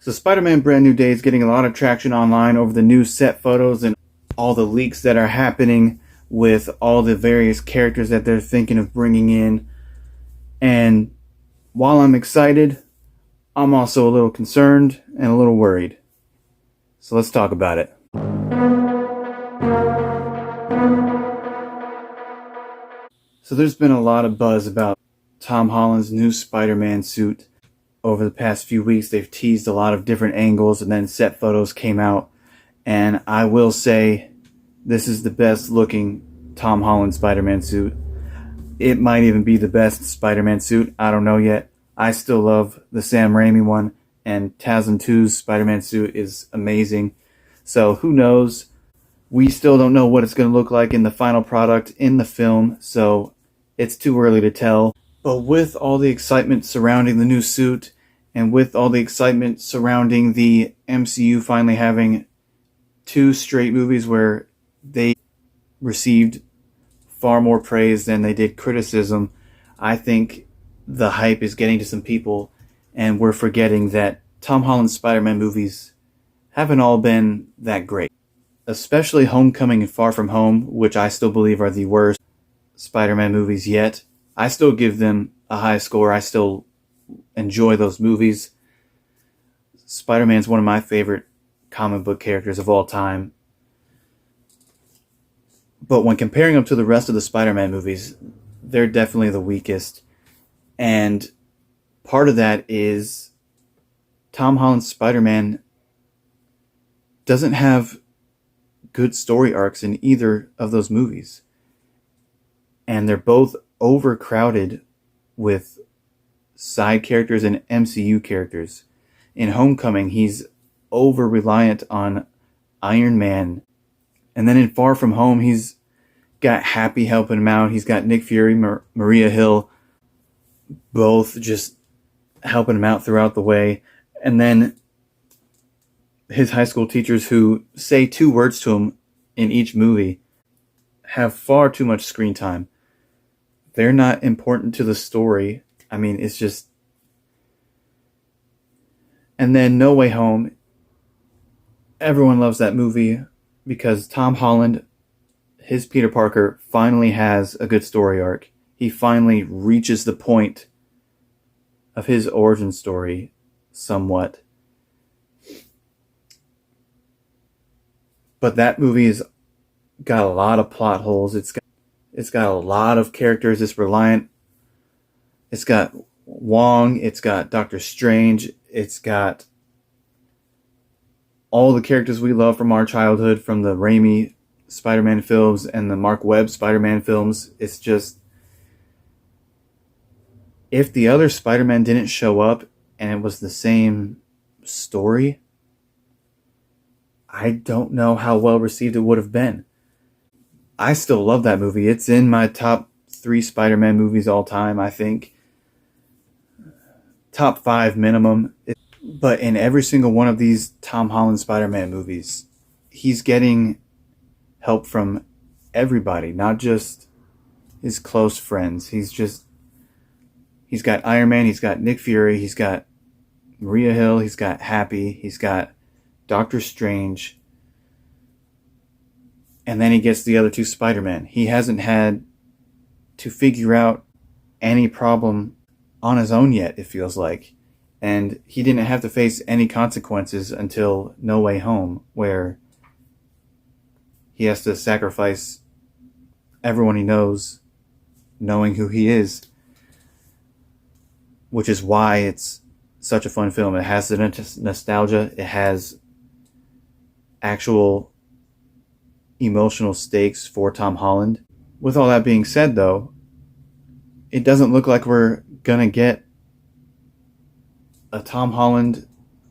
So Spider-Man Brand New Day is getting a lot of traction online over the new set photos and all the leaks that are happening with all the various characters that they're thinking of bringing in. And while I'm excited, I'm also a little concerned and a little worried. So let's talk about it. So there's been a lot of buzz about Tom Holland's new Spider-Man suit. Over the past few weeks, they've teased a lot of different angles, and then set photos came out. And I will say, this is the best looking Tom Holland Spider-Man suit. It might even be the best Spider-Man suit. I don't know yet. I still love the Sam Raimi one, and TASM 2's Spider-Man suit is amazing. So who knows? We still don't know what it's going to look like in the final product in the film, so it's too early to tell. But with all the excitement surrounding the new suit, and with all the excitement surrounding the MCU finally having 2 straight movies where they received far more praise than they did criticism, I think the hype is getting to some people, and we're forgetting that Tom Holland's Spider-Man movies haven't all been that great. Especially Homecoming and Far From Home, which I still believe are the worst Spider-Man movies yet. I still give them a high score. I still enjoy those movies. Spider-Man's one of my favorite comic book characters of all time. But when comparing them to the rest of the Spider-Man movies, they're definitely the weakest. And part of that is Tom Holland's Spider-Man doesn't have good story arcs in either of those movies. And they're both overcrowded with side characters and MCU characters. In Homecoming, he's over-reliant on Iron Man. And then in Far From Home, he's got Happy helping him out. He's got Nick Fury, Maria Hill, both just helping him out throughout the way. And then his high school teachers, who say 2 words to him in each movie, have far too much screen time. They're not important to the story. I mean, it's just... And then No Way Home. Everyone loves that movie because Tom Holland, his Peter Parker, finally has a good story arc. He finally reaches the point of his origin story somewhat. But that movie has got a lot of plot holes. It's got a lot of characters. It's reliant. It's got Wong. It's got Doctor Strange. It's got all the characters we love from our childhood, from the Raimi Spider-Man films and the Mark Webb Spider-Man films. It's just... if the other Spider-Man didn't show up and it was the same story, I don't know how well received it would have been. I still love that movie. It's in my top 3 Spider-Man movies all time, I think. Top 5 minimum. But in every single one of these Tom Holland Spider-Man movies, he's getting help from everybody, not just his close friends. He's got Iron Man, he's got Nick Fury, he's got Maria Hill, he's got Happy, he's got Doctor Strange, and then he gets the other 2 Spider-Man. He hasn't had to figure out any problem on his own yet, it feels like. And he didn't have to face any consequences until No Way Home, where he has to sacrifice everyone he knows, knowing who he is. Which is why it's such a fun film. It has the nostalgia. It has actual emotional stakes for Tom Holland. With all that being said, though, it doesn't look like we're gonna get a Tom Holland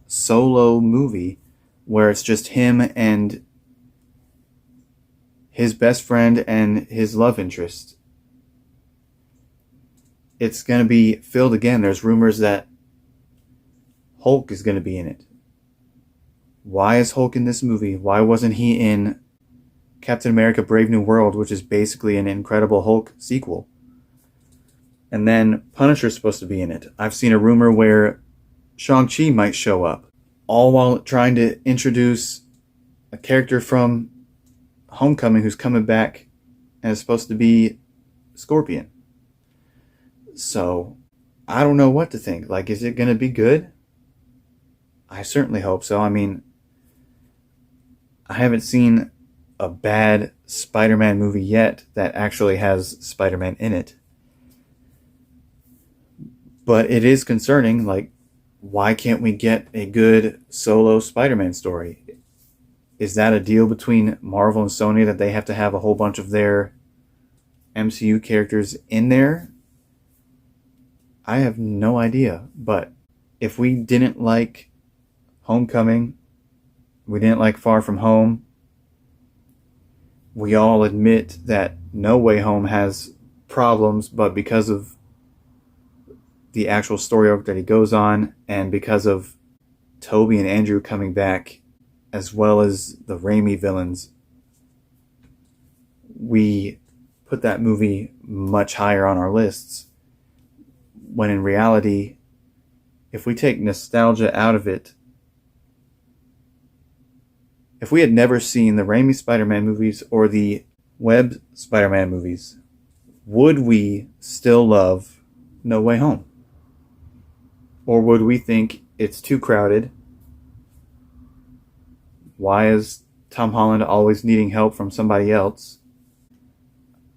solo movie where it's just him and his best friend and his love interest. It's going to be filled again. There's rumors that Hulk is going to be in it. Why is Hulk in this movie? Why wasn't he in Captain America Brave New World, which is basically an Incredible Hulk sequel? And then Punisher's supposed to be in it. I've seen a rumor where Shang-Chi might show up. all while trying to introduce a character from Homecoming who's coming back and is supposed to be Scorpion. So I don't know what to think. Like, is it going to be good? I certainly hope so. I mean, I haven't seen a bad Spider-Man movie yet that actually has Spider-Man in it. But it is concerning, like, why can't we get a good solo Spider-Man story? Is that a deal between Marvel and Sony that they have to have a whole bunch of their MCU characters in there? I have no idea. But if we didn't like Homecoming, we didn't like Far From Home, we all admit that No Way Home has problems, but because of the actual story arc that he goes on, and because of Toby and Andrew coming back, as well as the Raimi villains, we put that movie much higher on our lists. When in reality, if we take nostalgia out of it, if we had never seen the Raimi Spider-Man movies or the Webb Spider-Man movies, would we still love No Way Home? Or would we think it's too crowded? Why is Tom Holland always needing help from somebody else?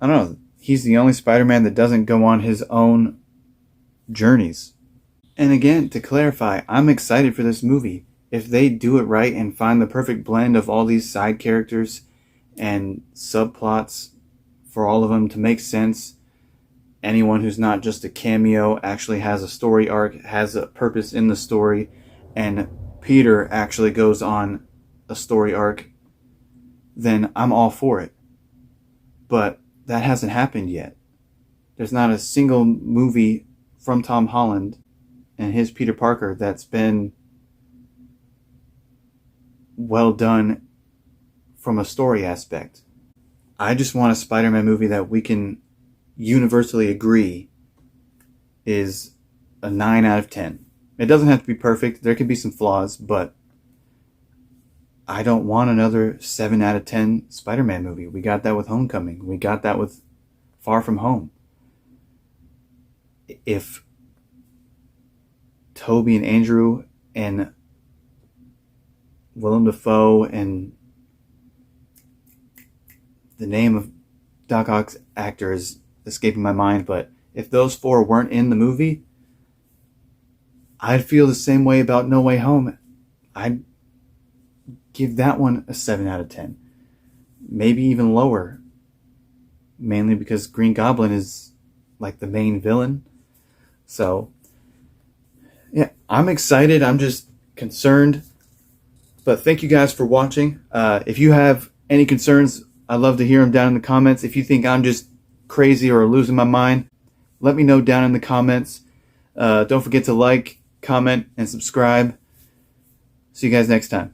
I don't know. He's the only Spider-Man that doesn't go on his own journeys. And again, to clarify, I'm excited for this movie. If they do it right and find the perfect blend of all these side characters and subplots for all of them to make sense, anyone who's not just a cameo actually has a story arc, has a purpose in the story, and Peter actually goes on a story arc, then I'm all for it. But that hasn't happened yet. There's not a single movie from Tom Holland and his Peter Parker that's been well done from a story aspect. I just want a Spider-Man movie that we can universally agree is a 9 out of 10. It doesn't have to be perfect. There can be some flaws, but I don't want another 7 out of 10 Spider-Man movie. We got that with Homecoming. We got that with Far From Home. If Toby and Andrew and Willem Dafoe and the name of Doc Ock's actor is escaping my mind, but if those four weren't in the movie, I'd feel the same way about No Way Home. I'd give that one a 7 out of 10. Maybe even lower. Mainly because Green Goblin is like the main villain. So, yeah, I'm excited. I'm just concerned. But thank you guys for watching. If you have any concerns, I'd love to hear them down in the comments. If you think I'm just crazy or losing my mind, let me know down in the comments. Don't forget to like, comment, and subscribe. See you guys next time.